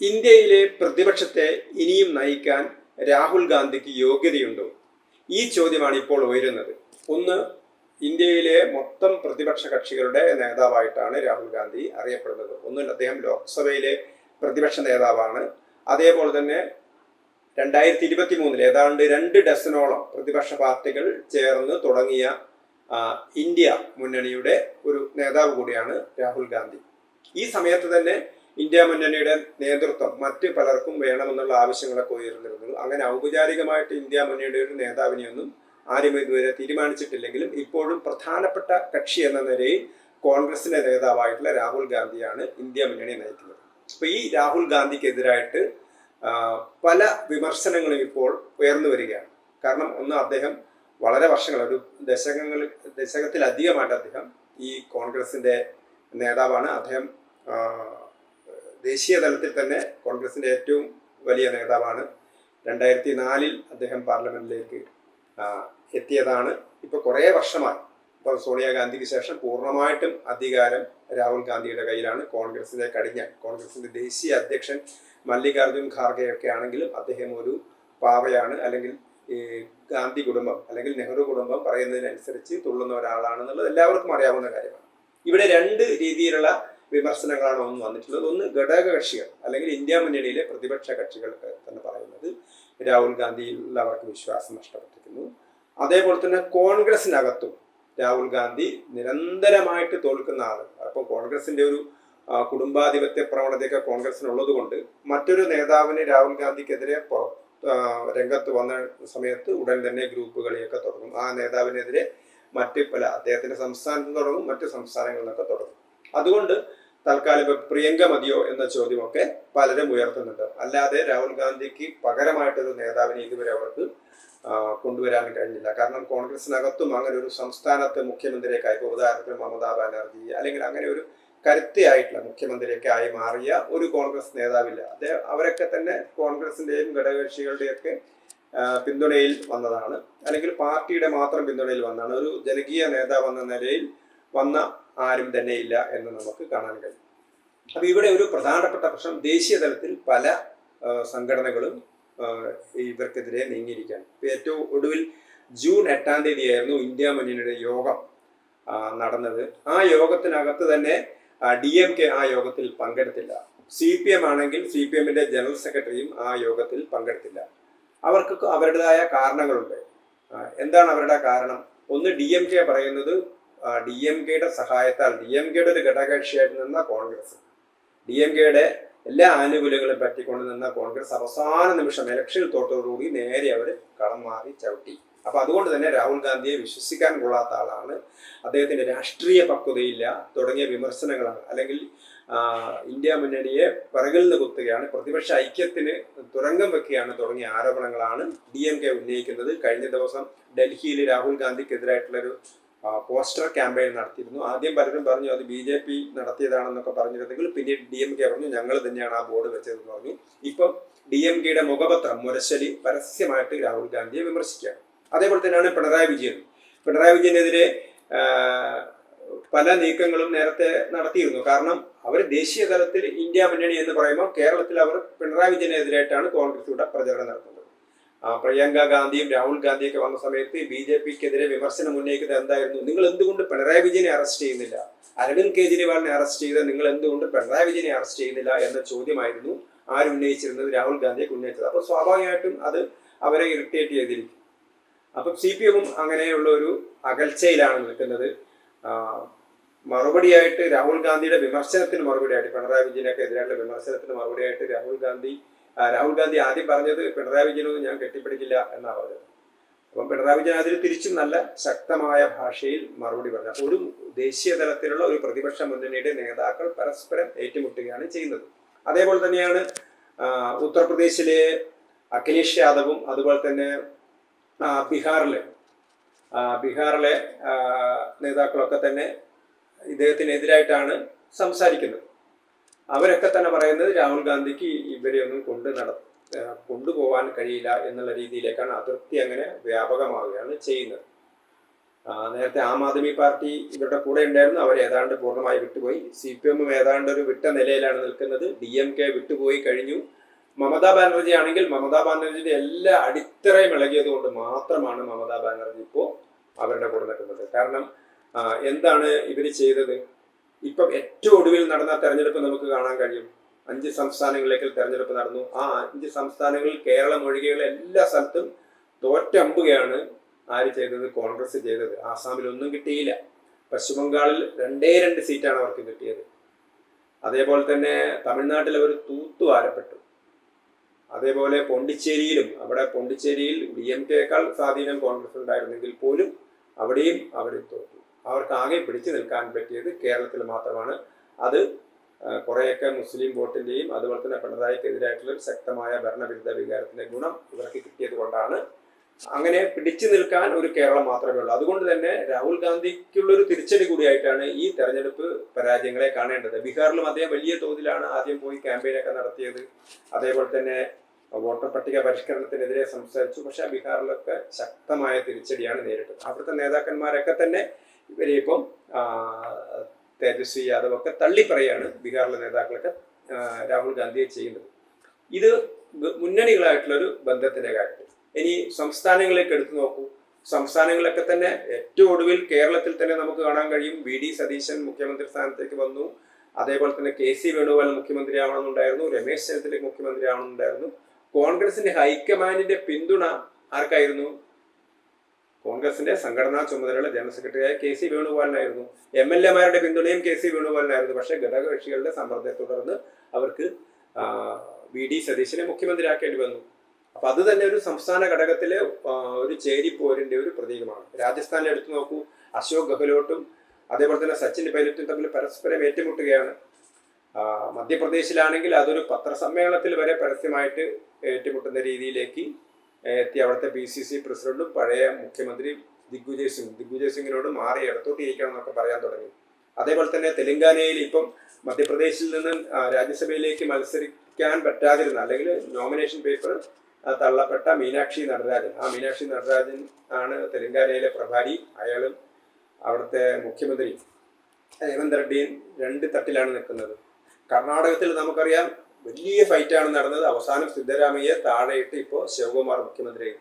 ഇന്ത്യയിലെ പ്രതിപക്ഷത്തെ ഇനിയും നയിക്കാൻ രാഹുൽ ഗാന്ധിക്ക് യോഗ്യതയുണ്ടോ? ഈ ചോദ്യമാണ് ഇപ്പോൾ ഉയരുന്നത്. ഒന്ന്, ഇന്ത്യയിലെ മൊത്തം പ്രതിപക്ഷ കക്ഷികളുടെ നേതാവായിട്ടാണ് രാഹുൽ ഗാന്ധി അറിയപ്പെടുന്നത്. ഒന്നിൽ അദ്ദേഹം ലോക്സഭയിലെ പ്രതിപക്ഷ നേതാവാണ്. അതേപോലെ തന്നെ 2023 ഏതാണ്ട് 2 ഡസനോളം പ്രതിപക്ഷ പാർട്ടികൾ ചേർന്ന് തുടങ്ങിയ ഇന്ത്യ മുന്നണിയുടെ ഒരു നേതാവ് കൂടിയാണ് രാഹുൽ ഗാന്ധി. ഈ സമയത്ത് തന്നെ ഇന്ത്യ മുന്നണിയുടെ നേതൃത്വം മറ്റ് പലർക്കും വേണമെന്നുള്ള ആവശ്യങ്ങളൊക്കെ ഉയർന്നിരുന്നു. അങ്ങനെ ഔപചാരികമായിട്ട് ഇന്ത്യ മുന്നണിയുടെ ഒരു നേതാവിനെയൊന്നും ആരും ഇതുവരെ തീരുമാനിച്ചിട്ടില്ലെങ്കിലും ഇപ്പോഴും പ്രധാനപ്പെട്ട കക്ഷി എന്ന നിലയിൽ കോൺഗ്രസിന്റെ നേതാവായിട്ടുള്ള രാഹുൽ ഗാന്ധിയാണ് ഇന്ത്യ മുന്നണി നയിക്കുന്നത്. അപ്പൊ ഈ രാഹുൽ ഗാന്ധിക്കെതിരായിട്ട് പല വിമർശനങ്ങളും ഇപ്പോൾ ഉയർന്നു വരികയാണ്. കാരണം ഒന്ന്, അദ്ദേഹം വളരെ വർഷങ്ങൾ, ഒരു ദശകത്തിലധികമായിട്ട് അദ്ദേഹം ഈ കോൺഗ്രസിന്റെ നേതാവാണ്. അദ്ദേഹം ദേശീയ തലത്തിൽ തന്നെ കോൺഗ്രസിന്റെ ഏറ്റവും വലിയ നേതാവാണ്. 2004 അദ്ദേഹം പാർലമെന്റിലേക്ക് എത്തിയതാണ്. ഇപ്പൊ കുറേ വർഷമായി. ഇപ്പോൾ സോണിയാഗാന്ധിക്ക് ശേഷം പൂർണ്ണമായിട്ടും അധികാരം രാഹുൽ ഗാന്ധിയുടെ കയ്യിലാണ്. കോൺഗ്രസിന്റെ ദേശീയ അധ്യക്ഷൻ മല്ലികാർജുൻ ഖാർഗെയൊക്കെ ആണെങ്കിലും അദ്ദേഹം ഒരു പാവയാണ്, അല്ലെങ്കിൽ ഗാന്ധി കുടുംബം അല്ലെങ്കിൽ നെഹ്റു കുടുംബം പറയുന്നതിനനുസരിച്ച് തുള്ളുന്ന ഒരാളാണെന്നുള്ളത് എല്ലാവർക്കും അറിയാവുന്ന കാര്യമാണ്. ഇവിടെ 2 രീതിയിലുള്ള വിമർശനങ്ങളാണ് വന്നിട്ടുള്ളത്. ഒന്ന്, ഘടകകക്ഷികൾ അല്ലെങ്കിൽ ഇന്ത്യ മുന്നണിയിലെ പ്രതിപക്ഷ കക്ഷികൾക്ക് തന്നെ പറയുന്നത് രാഹുൽ ഗാന്ധിയിലുള്ള അവർക്ക് വിശ്വാസം നഷ്ടപ്പെട്ടിരിക്കുന്നു. അതേപോലെ തന്നെ കോൺഗ്രസിനകത്തും രാഹുൽ ഗാന്ധി നിരന്തരമായിട്ട് തോൽക്കുന്ന ആള്. അപ്പോൾ കോൺഗ്രസിന്റെ ഒരു കുടുംബാധിപത്യ പ്രവണതയൊക്കെ കോൺഗ്രസിനുള്ളത് കൊണ്ട് മറ്റൊരു നേതാവിന് രാഹുൽ ഗാന്ധിക്കെതിരെ രംഗത്ത് വന്ന സമയത്ത് ഉടൻ തന്നെ ഗ്രൂപ്പുകളെയൊക്കെ തുടങ്ങും. ആ നേതാവിനെതിരെ മറ്റ് പല അദ്ദേഹത്തിന്റെ സംസ്ഥാനത്ത് തുടങ്ങും, മറ്റ് സംസ്ഥാനങ്ങളിലൊക്കെ തുടങ്ങും. അതുകൊണ്ട് തൽക്കാലം പ്രിയങ്ക മതിയോ എന്ന ചോദ്യമൊക്കെ പലരും ഉയർത്തുന്നുണ്ട്. അല്ലാതെ രാഹുൽ ഗാന്ധിക്ക് പകരമായിട്ടൊരു നേതാവിനെ ഇതുവരെ അവർക്ക് കൊണ്ടുവരാൻ കഴിഞ്ഞില്ല. കാരണം കോൺഗ്രസിനകത്തും അങ്ങനെ ഒരു സംസ്ഥാനത്ത് മുഖ്യമന്ത്രിയൊക്കെ ആയി, ഉദാഹരണത്തിന് മമതാ ബാനർജി അല്ലെങ്കിൽ അങ്ങനെ ഒരു കരുത്തിയായിട്ടുള്ള മുഖ്യമന്ത്രിയൊക്കെ ആയി മാറിയ ഒരു കോൺഗ്രസ് നേതാവില്ല. അവരൊക്കെ തന്നെ കോൺഗ്രസിന്റെയും ഘടകകക്ഷികളുടെയൊക്കെ പിന്തുണയിൽ വന്നതാണ്, അല്ലെങ്കിൽ പാർട്ടിയുടെ മാത്രം പിന്തുണയിൽ വന്നതാണ്. ഒരു ജനകീയ നേതാവ് എന്ന നിലയിൽ വന്ന ആരും തന്നെ ഇല്ല എന്ന് നമുക്ക് കാണാൻ കഴിയും. അപ്പൊ ഇവിടെ ഒരു പ്രധാനപ്പെട്ട പ്രശ്നം, ദേശീയ തലത്തിൽ പല സംഘടനകളും ഇവർക്കെതിരെ നീങ്ങിയിരിക്കുകയാണ്. ഏറ്റവും ഒടുവിൽ ജൂൺ 8-ാം തീയതിയായിരുന്നു ഇന്ത്യ മുന്നണിയുടെ യോഗം നടന്നത്. ആ യോഗത്തിനകത്ത് തന്നെ DMK ആ യോഗത്തിൽ പങ്കെടുത്തില്ല. CPM ആണെങ്കിൽ CPMന്റെ ജനറൽ സെക്രട്ടറിയും ആ യോഗത്തിൽ പങ്കെടുത്തില്ല. അവർക്ക് അവരുടേതായ കാരണങ്ങളുണ്ട്. എന്താണ് അവരുടെ കാരണം? ഒന്ന്, DMK പറയുന്നത് DMKയുടെ സഹായത്താൽ, DMKയുടെ ഒരു ഘടകകക്ഷിയായിട്ട് നിന്ന കോൺഗ്രസ്, DMKയുടെ എല്ലാ ആനുകൂല്യങ്ങളും പറ്റിക്കൊണ്ട് നിന്ന കോൺഗ്രസ് അവസാന നിമിഷം ഇലക്ഷനിൽ തോറ്റതോടുകൂടി നേരെ അവർ കളം മാറി ചവിട്ടി. അപ്പൊ അതുകൊണ്ട് തന്നെ രാഹുൽ ഗാന്ധിയെ വിശ്വസിക്കാൻ കൊള്ളാത്ത ആളാണ്, അദ്ദേഹത്തിന്റെ രാഷ്ട്രീയ പക്വതയില്ല തുടങ്ങിയ വിമർശനങ്ങളാണ്. അല്ലെങ്കിൽ ഇന്ത്യ മുന്നണിയെ പിറകിൽ നിന്ന് കുത്തുകയാണ്, പ്രതിപക്ഷ ഐക്യത്തിന് തുരങ്കം വെക്കുകയാണ് തുടങ്ങിയ ആരോപണങ്ങളാണ് DMK ഉന്നയിക്കുന്നത്. കഴിഞ്ഞ ദിവസം ഡൽഹിയിൽ രാഹുൽ ഗാന്ധിക്കെതിരായിട്ടുള്ളൊരു പോസ്റ്റർ ക്യാമ്പയിൻ നടത്തിയിരുന്നു. ആദ്യം പലരും പറഞ്ഞു അത് BJP നടത്തിയതാണെന്നൊക്കെ പറഞ്ഞിരുന്നെങ്കിൽ പിന്നീട് DMK പറഞ്ഞു ഞങ്ങൾ തന്നെയാണ് ആ ബോർഡ് വെച്ചതെന്ന് പറഞ്ഞു. ഇപ്പം DMKയുടെ മുഖപത്രം മുരശലി പരസ്യമായിട്ട് രാഹുൽ ഗാന്ധിയെ വിമർശിക്കുകയാണ്. അതേപോലെ തന്നെയാണ് പിണറായി വിജയനെതിരെ പല നീക്കങ്ങളും നേരത്തെ നടത്തിയിരുന്നു. കാരണം അവർ ദേശീയ തലത്തിൽ ഇന്ത്യ മുന്നണി എന്ന് പറയുമ്പോൾ കേരളത്തിൽ അവർ പിണറായി വിജയനെതിരായിട്ടാണ് കോൺഗ്രസ് ഇവിടെ പ്രചരണം നടത്തുന്നത്. പ്രിയങ്ക ഗാന്ധിയും രാഹുൽ ഗാന്ധിയൊക്കെ വന്ന സമയത്ത് BJPക്കെതിരെ വിമർശനം ഉന്നയിക്കുന്നത് എന്തായിരുന്നു? നിങ്ങൾ എന്തുകൊണ്ട് പിണറായി വിജയനെ അറസ്റ്റ് ചെയ്യുന്നില്ല? അരവിന്ദ് കെജ്രിവാളിനെ അറസ്റ്റ് ചെയ്ത് നിങ്ങൾ എന്തുകൊണ്ട് പിണറായി വിജയനെ അറസ്റ്റ് ചെയ്യുന്നില്ല എന്ന ചോദ്യമായിരുന്നു ആരുന്നയിച്ചിരുന്നത്? രാഹുൽ ഗാന്ധിയെ ഉന്നയിച്ചത്. അപ്പോൾ സ്വാഭാവികമായിട്ടും അത് അവരെ ഇറിറ്റേറ്റ് ചെയ്തിരിക്കും. അപ്പം CPM അങ്ങനെയുള്ള ഒരു അകൽച്ചയിലാണ് നിൽക്കുന്നത്. മറുപടിയായിട്ട് രാഹുൽ ഗാന്ധിയുടെ വിമർശനത്തിന് മറുപടിയായിട്ട്, പിണറായി വിജയനൊക്കെ എതിരായിട്ടുള്ള വിമർശനത്തിന് മറുപടിയായിട്ട് രാഹുൽ ഗാന്ധി ആദ്യം പറഞ്ഞത് പിണറായി വിജയനൊന്നും ഞാൻ കെട്ടിപ്പിടിക്കില്ല എന്നാണ് പറഞ്ഞത്. അപ്പം പിണറായി വിജയൻ അതിൽ തിരിച്ചും നല്ല ശക്തമായ ഭാഷയിൽ മറുപടി പറഞ്ഞു. അപ്പോൾ ഒരു ദേശീയ തലത്തിലുള്ള ഒരു പ്രതിപക്ഷ മുന്നണിയുടെ നേതാക്കൾ പരസ്പരം ഏറ്റുമുട്ടുകയാണ് ചെയ്യുന്നത്. അതേപോലെ തന്നെയാണ് ഉത്തർപ്രദേശിലെ അഖിലേഷ് യാദവും അതുപോലെ തന്നെ ബീഹാറിലെ നേതാക്കളൊക്കെ തന്നെ ഇദ്ദേഹത്തിനെതിരായിട്ടാണ് സംസാരിക്കുന്നത്. അവരൊക്കെ തന്നെ പറയുന്നത് രാഹുൽ ഗാന്ധിക്ക് ഇവരെ ഒന്നും കൊണ്ടുപോകാൻ കഴിയില്ല എന്നുള്ള രീതിയിലേക്കാണ്. അതിർത്തി അങ്ങനെ വ്യാപകമാവുകയാണ് ചെയ്യുന്നത്. നേരത്തെ ആം ആദ്മി പാർട്ടി ഇവരുടെ കൂടെ ഉണ്ടായിരുന്നു, അവർ ഏതാണ്ട് പൂർണ്ണമായി വിട്ടുപോയി. CPM ഏതാണ്ട് ഒരു വിട്ട നിലയിലാണ് നിൽക്കുന്നത്. DMK വിട്ടുപോയി കഴിഞ്ഞു. മമതാ ബാനർജി ആണെങ്കിൽ മമതാ ബാനർജിയുടെ എല്ലാ അടിത്തറയും ഇളകിയത് കൊണ്ട് മാത്രമാണ് മമതാ ബാനർജി ഇപ്പോൾ അവരുടെ കൂടെ നിൽക്കുന്നത്. കാരണം എന്താണ് ഇവർ ചെയ്തത്? ഇപ്പം ഏറ്റവും ഒടുവിൽ നടന്ന തെരഞ്ഞെടുപ്പ് നമുക്ക് കാണാൻ കഴിയും. 5 സംസ്ഥാനങ്ങളിലേക്ക് തെരഞ്ഞെടുപ്പ് നടന്നു. ആ 5 സംസ്ഥാനങ്ങളിൽ കേരളം ഒഴികെയുള്ള എല്ലാ സ്ഥലത്തും തോറ്റമ്പുകയാണ് ആര് ചെയ്തത്? കോൺഗ്രസ് ചെയ്തത്. ആസാമിൽ ഒന്നും കിട്ടിയില്ല. പശ്ചിമബംഗാളിൽ 2 സീറ്റാണ് അവർക്ക് കിട്ടിയത്. അതേപോലെ തന്നെ തമിഴ്നാട്ടിൽ അവർ തൂത്തുവാരപ്പെട്ടു. അതേപോലെ പോണ്ടിച്ചേരിയിലും, അവിടെ പോണ്ടിച്ചേരിയിൽ DMKയേക്കാൾ സ്വാധീനം കോൺഗ്രസ് ഉണ്ടായിരുന്നെങ്കിൽ പോലും അവിടെയും അവർ തോറ്റു. അവർക്ക് ആകെ പിടിച്ചു നിൽക്കാൻ പറ്റിയത് കേരളത്തിൽ മാത്രമാണ്. അത് കുറേയൊക്കെ മുസ്ലിം വോട്ടിൻ്റെയും അതുപോലെ തന്നെ പിണറായിക്കെതിരായിട്ടുള്ള ശക്തമായ ഭരണവിരുദ്ധ വികാരത്തിൻ്റെ ഗുണം ഇവർക്ക് കിട്ടിയത് കൊണ്ടാണ്. അങ്ങനെ പിടിച്ചു നിൽക്കാൻ ഒരു കേരളം മാത്രമേ ഉള്ളൂ. അതുകൊണ്ട് തന്നെ രാഹുൽ ഗാന്ധിക്കുള്ളൊരു തിരിച്ചടി കൂടിയായിട്ടാണ് ഈ തെരഞ്ഞെടുപ്പ് പരാജയങ്ങളെ കാണേണ്ടത്. ബീഹാറിലും അദ്ദേഹം വലിയ തോതിലാണ് ആദ്യം പോയി ക്യാമ്പയിനൊക്കെ നടത്തിയത്. അതേപോലെ തന്നെ വോട്ടർ പട്ടിക പരിഷ്കരണത്തിനെതിരെ സംസാരിച്ചു. പക്ഷെ ബീഹാറിലൊക്കെ ശക്തമായ തിരിച്ചടിയാണ് നേരിട്ടത്. അവിടുത്തെ നേതാക്കന്മാരൊക്കെ തന്നെ ഇവരെ ഇപ്പം തേജസ്വി യാദവ് ഒക്കെ തള്ളിപ്പറയാണ് ബീഹാറിലെ നേതാക്കളൊക്കെ രാഹുൽ ഗാന്ധിയെ ചെയ്യുന്നത്. ഇത് മുന്നണികളായിട്ടുള്ളൊരു ബന്ധത്തിന്റെ കാര്യത്തിൽ. ഇനി സംസ്ഥാനങ്ങളിലേക്ക് എടുത്തു നോക്കൂ. സംസ്ഥാനങ്ങളിലൊക്കെ തന്നെ ഏറ്റവും ഒടുവിൽ കേരളത്തിൽ തന്നെ നമുക്ക് കാണാൻ കഴിയും. VD സതീശൻ മുഖ്യമന്ത്രി സ്ഥാനത്തേക്ക് വന്നു. അതേപോലെ തന്നെ KC വേണുഗോപാൽ മുഖ്യമന്ത്രി ആവണമെന്നുണ്ടായിരുന്നു. രമേശ് ചെന്നിത്തല മുഖ്യമന്ത്രി ആവണമെന്നുണ്ടായിരുന്നു. കോൺഗ്രസിന്റെ ഹൈക്കമാൻഡിന്റെ പിന്തുണ ആർക്കായിരുന്നു? കോൺഗ്രസിന്റെ സംഘടനാ ചുമതലയുള്ള ജനറൽ സെക്രട്ടറിയായ KC വേണുഗോപാലിനായിരുന്നു. MLA-മാരുടെ പിന്തുണയും KC വേണുഗോപാലിനായിരുന്നു. പക്ഷേ ഘടകകക്ഷികളുടെ സമ്മർദ്ദത്തെ തുടർന്ന് അവർക്ക് VD സതീശനെ മുഖ്യമന്ത്രിയാക്കേണ്ടി വന്നു. അപ്പൊ അത് തന്നെ ഒരു സംസ്ഥാന ഘടകത്തിലെ ഒരു ചേരിപ്പോരിന്റെ ഒരു പ്രതീകമാണ്. രാജസ്ഥാനിൽ എടുത്തു നോക്കൂ. അശോക് ഗെഹ്ലോട്ടും അതേപോലെ തന്നെ സച്ചിൻ പൈലറ്റും തമ്മിൽ പരസ്പരം ഏറ്റുമുട്ടുകയാണ്. മധ്യപ്രദേശിലാണെങ്കിൽ അതൊരു പത്രസമ്മേളനത്തിൽ വരെ പരസ്യമായിട്ട് ഏറ്റുമുട്ടുന്ന രീതിയിലേക്ക് എത്തി. അവിടുത്തെ PCC പ്രസിഡന്റും പഴയ മുഖ്യമന്ത്രി ദിഗ്വിജയ് സിംഗിനോട് മാറി ഇടത്തോട്ടിരിക്കണം എന്നൊക്കെ പറയാൻ തുടങ്ങി. അതേപോലെ തന്നെ തെലങ്കാനയിൽ ഇപ്പം മധ്യപ്രദേശിൽ നിന്ന് രാജ്യസഭയിലേക്ക് മത്സരിക്കാൻ പറ്റാതിരുന്ന അല്ലെങ്കിൽ നോമിനേഷൻ പേപ്പർ തള്ളപ്പെട്ട മീനാക്ഷി നടരാജൻ. ആ മീനാക്ഷി നടരാജൻ ആണ് തെലങ്കാനയിലെ പ്രഭാരി. അയാളും അവിടുത്തെ മുഖ്യമന്ത്രി രേവന്ത് റെഡ്ഡിയും 2 തട്ടിലാണ് നിൽക്കുന്നത്. കർണാടകത്തിൽ നമുക്കറിയാം വലിയ ഫൈറ്റാണ് നടന്നത്. അവസാനം സിദ്ധരാമയ്യെ താഴെയിട്ട് ഇപ്പോൾ ശിവകുമാർ മുഖ്യമന്ത്രിയായി.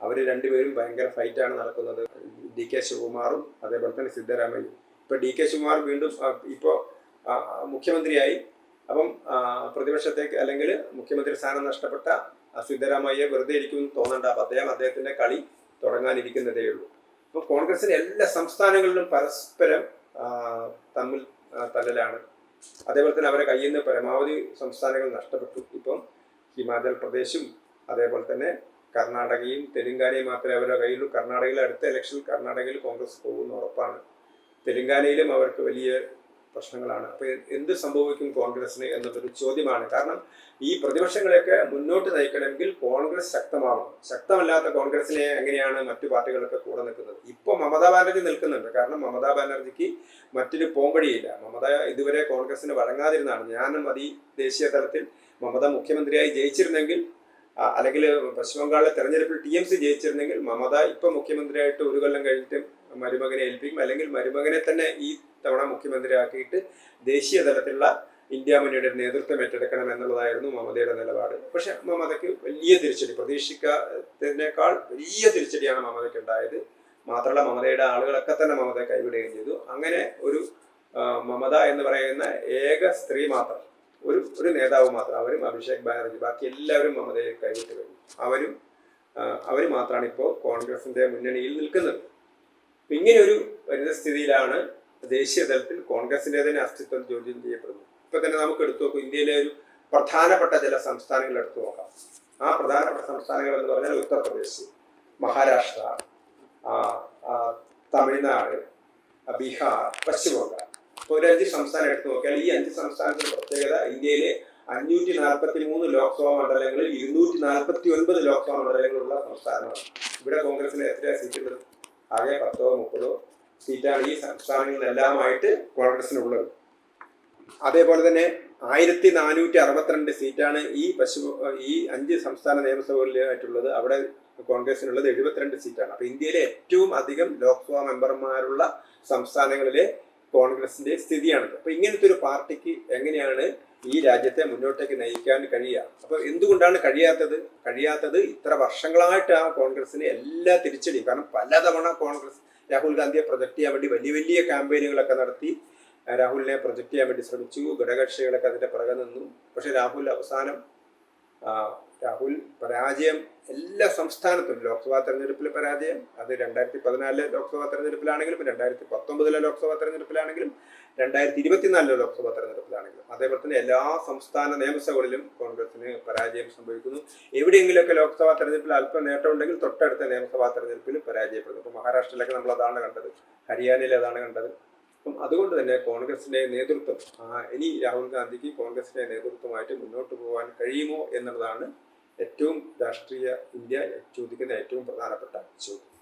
അവർ രണ്ടുപേരും ഭയങ്കര ഫൈറ്റാണ് നടക്കുന്നത്. DK ശിവകുമാറും അതേപോലെ തന്നെ സിദ്ധരാമയ്യയും. ഇപ്പോൾ DK ശിവകുമാർ വീണ്ടും ഇപ്പോൾ മുഖ്യമന്ത്രിയായി. അപ്പം പ്രതിപക്ഷത്തേക്ക് അല്ലെങ്കിൽ മുഖ്യമന്ത്രി സ്ഥാനം നഷ്ടപ്പെട്ട സിദ്ധരാമയ്യെ വെറുതെ ഇരിക്കുമെന്ന് തോന്നണ്ട. അപ്പം അദ്ദേഹത്തിന്റെ കളി തുടങ്ങാനിരിക്കുന്നതേ ഉള്ളൂ. അപ്പോൾ കോൺഗ്രസിന്റെ എല്ലാ സംസ്ഥാനങ്ങളിലും പരസ്പരം തമ്മിൽ തല്ലലാണ്. അതേപോലെ തന്നെ അവരെ കയ്യിൽ നിന്ന് പരമാവധി സംസ്ഥാനങ്ങൾ നഷ്ടപ്പെട്ടു. ഇപ്പം ഹിമാചൽ പ്രദേശും അതേപോലെ തന്നെ കർണാടകയും തെലുങ്കാനയും മാത്രമേ അവരുടെ കയ്യിലുള്ളൂ. കർണാടകയിൽ അടുത്ത ഇലക്ഷനിൽ കർണാടകയിൽ കോൺഗ്രസ് പോകുമെന്ന് ഉറപ്പാണ്. തെലുങ്കാനയിലും അവർക്ക് വലിയ പ്രശ്നങ്ങളാണ്. അപ്പോൾ എന്ത് സംഭവിക്കും കോൺഗ്രസിന് എന്നതൊരു ചോദ്യമാണ്. കാരണം ഈ പ്രതിപക്ഷങ്ങളെയൊക്കെ മുന്നോട്ട് നയിക്കണമെങ്കിൽ കോൺഗ്രസ് ശക്തമാവണം. ശക്തമല്ലാത്ത കോൺഗ്രസിനെ എങ്ങനെയാണ് മറ്റു പാർട്ടികളൊക്കെ കൂടെ നിൽക്കുന്നത്? ഇപ്പോൾ മമതാ ബാനർജി നിൽക്കുന്നുണ്ട്. കാരണം മമതാ ബാനർജിക്ക് മറ്റൊരു പോംവഴിയില്ല. മമത ഇതുവരെ കോൺഗ്രസിന് വഴങ്ങാതിരുന്നതാണ്. ഞാനും ദേശീയ തലത്തിൽ മമത മുഖ്യമന്ത്രിയായി ജയിച്ചിരുന്നെങ്കിൽ അല്ലെങ്കിൽ പശ്ചിമബംഗാളിലെ തെരഞ്ഞെടുപ്പിൽ TMC ജയിച്ചിരുന്നെങ്കിൽ മമത ഇപ്പം മുഖ്യമന്ത്രിയായിട്ട് ഒരു കൊല്ലം കഴിഞ്ഞിട്ട് മരുമകനെ ഏൽപ്പിക്കും. അല്ലെങ്കിൽ മരുമകനെ തന്നെ ഈ തവണ മുഖ്യമന്ത്രിയാക്കിയിട്ട് ദേശീയ തലത്തിലുള്ള ഇന്ത്യ മുന്നണിയുടെ നേതൃത്വം ഏറ്റെടുക്കണം എന്നുള്ളതായിരുന്നു മമതയുടെ നിലപാട്. പക്ഷെ മമതയ്ക്ക് വലിയ തിരിച്ചടി, പ്രതീക്ഷിക്കാത്തതിനേക്കാൾ വലിയ തിരിച്ചടിയാണ് മമതയ്ക്ക് ഉണ്ടായത്. മാത്രമല്ല മമതയുടെ ആളുകളൊക്കെ തന്നെ മമതയെ കൈവിടുകയും ചെയ്തു. അങ്ങനെ ഒരു മമത എന്ന് പറയുന്ന ഏക സ്ത്രീ മാത്രം, ഒരു നേതാവ് മാത്രം, അവരും അഭിഷേക് ബാനർജി, ബാക്കി എല്ലാവരും മമതയെ കൈവിട്ട് കഴിഞ്ഞു. അവർ മാത്രമാണ് ഇപ്പോൾ കോൺഗ്രസിന്റെ മുന്നണിയിൽ നിൽക്കുന്നത്. ഇങ്ങനെ ഒരു പരിതസ്ഥിതിയിലാണ് ദേശീയ തലത്തിൽ കോൺഗ്രസിന്റെ തന്നെ അസ്തിത്വം ചോദ്യം ചെയ്യപ്പെടുന്നു. ഇപ്പൊ തന്നെ നമുക്ക് എടുത്തു നോക്കും. ഇന്ത്യയിലെ ഒരു പ്രധാനപ്പെട്ട ചില സംസ്ഥാനങ്ങൾ എടുത്തു നോക്കാം. ആ പ്രധാനപ്പെട്ട സംസ്ഥാനങ്ങൾ എന്ന് പറഞ്ഞാൽ ഉത്തർപ്രദേശ്, മഹാരാഷ്ട്ര, തമിഴ്നാട്, ബീഹാർ, പശ്ചിമബംഗാൾ. ഇപ്പോൾ ഒരു 5 സംസ്ഥാനം എടുത്തു നോക്കിയാൽ ഈ 5 സംസ്ഥാനത്തിന്റെ പ്രത്യേകത ഇന്ത്യയിലെ 543 ലോക്സഭാ മണ്ഡലങ്ങളിൽ 249 ലോക്സഭാ മണ്ഡലങ്ങളുള്ള സംസ്ഥാനമാണ്. ഇവിടെ കോൺഗ്രസിന് എത്ര സീറ്റുകൾ? ആകെ 10 30 സീറ്റാണ് ഈ സംസ്ഥാനങ്ങളിലെല്ലാമായിട്ട് കോൺഗ്രസിനുള്ളത്. അതേപോലെ തന്നെ 1462 സീറ്റാണ് ഈ 5 സംസ്ഥാന നിയമസഭകളിലായിട്ടുള്ളത്. അവിടെ കോൺഗ്രസിനുള്ളത് 72 സീറ്റാണ്. അപ്പോൾ ഇന്ത്യയിലെ ഏറ്റവും അധികം ലോക്സഭാ മെമ്പർമാരുള്ള സംസ്ഥാനങ്ങളിലെ കോൺഗ്രസിന്റെ സ്ഥിതിയാണിത്. അപ്പോൾ ഇങ്ങനത്തെ ഒരു പാർട്ടിക്ക് എങ്ങനെയാണ് ഈ രാജ്യത്തെ മുന്നോട്ടേക്ക് നയിക്കാൻ കഴിയുക? അപ്പോൾ എന്തുകൊണ്ടാണ് കഴിയാത്തത് ഇത്ര വർഷങ്ങളായിട്ട് ആ കോൺഗ്രസിന് എല്ലാ തിരിച്ചടിയും. കാരണം പലതവണ കോൺഗ്രസ് രാഹുൽ ഗാന്ധിയെ പ്രൊജക്ട് ചെയ്യാൻ വേണ്ടി വലിയ വലിയ ക്യാമ്പയിനുകളൊക്കെ നടത്തി രാഹുലിനെ പ്രൊജക്ട് ചെയ്യാൻ വേണ്ടി ശ്രമിച്ചു. ഘടകകക്ഷികളൊക്കെ അതിന്റെ പുറകെ നിന്നു. പക്ഷെ രാഹുൽ പരാജയം എല്ലാ സംസ്ഥാനത്തും. ലോക്സഭാ തെരഞ്ഞെടുപ്പിൽ പരാജയം, അത് 2014 ലോക്സഭാ തെരഞ്ഞെടുപ്പിലാണെങ്കിലും 2019 ലോക്സഭാ തെരഞ്ഞെടുപ്പിലാണെങ്കിലും 2024 ലോക്സഭാ തെരഞ്ഞെടുപ്പിലാണെങ്കിലും അതേപോലെ തന്നെ എല്ലാ സംസ്ഥാന നിയമസഭകളിലും കോൺഗ്രസിന് പരാജയം സംഭവിക്കുന്നു. എവിടെയെങ്കിലുമൊക്കെ ലോക്സഭാ തെരഞ്ഞെടുപ്പിൽ അല്പം നേട്ടമുണ്ടെങ്കിൽ തൊട്ടടുത്ത നിയമസഭാ തെരഞ്ഞെടുപ്പിൽ പരാജയപ്പെടുന്നു. ഇപ്പോൾ മഹാരാഷ്ട്രയിലൊക്കെ നമ്മൾ അതാണ് കണ്ടത്, ഹരിയാനയിൽ അതാണ് കണ്ടത്. അപ്പം അതുകൊണ്ട് തന്നെ കോൺഗ്രസിന്റെ നേതൃത്വം ഇനി രാഹുൽ ഗാന്ധിക്ക് കോൺഗ്രസിന്റെ നേതൃത്വമായിട്ട് മുന്നോട്ട് പോകാൻ കഴിയുമോ എന്നുള്ളതാണ് ഏറ്റവും ഇന്ത്യ ചോദിക്കുന്ന ഏറ്റവും പ്രധാനപ്പെട്ട ചോദ്യം.